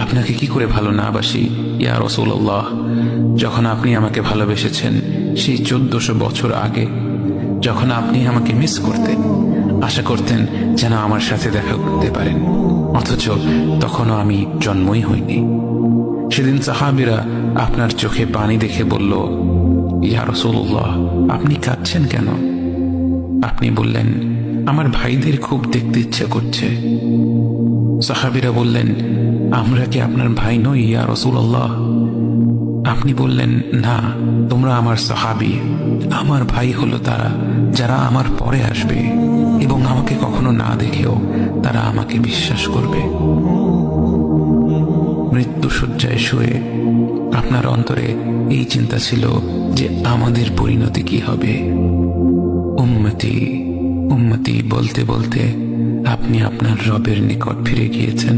আপনাকে কি করে ভালো না বাসি ইয়া রাসূলুল্লাহ। যখন আপনি আমাকে ভালোবেসেছেন সেই 1400 বছর আগে, যখন আপনি আমাকে মিস করতেন, আশা করতেন যেন আমার সাথে দেখা করতে পারেন, অথচ তখনও আমি জন্মই হইনি। সেদিন সাহাবীরা আপনার চোখে পানি দেখে বলল, ইয়া রাসূলুল্লাহ, আপনি কাঁদছেন কেন? আপনি বললেন, আমার ভাইদের খুব দেখতে ইচ্ছা করছে। সাহাবীরা বললেন, আমরা কি আপনার ভাই নই ইয়া রাসূলুল্লাহ? আপনি বললেন, না, তোমরা আমার সাহাবী। আমার ভাই হলো তারা যারা আমার পরে আসবে এবং আমাকে কখনো না দেখেও তারা আমাকে বিশ্বাস করবে। মৃত্যু শয্যায় শুয়ে আপনার অন্তরে এই চিন্তা ছিল যে আমাদের পরিণতি কি হবে। উম্মতি উম্মতি বলতে বলতে আপনি আপনার রবের নিকট ফিরে গিয়েছেন।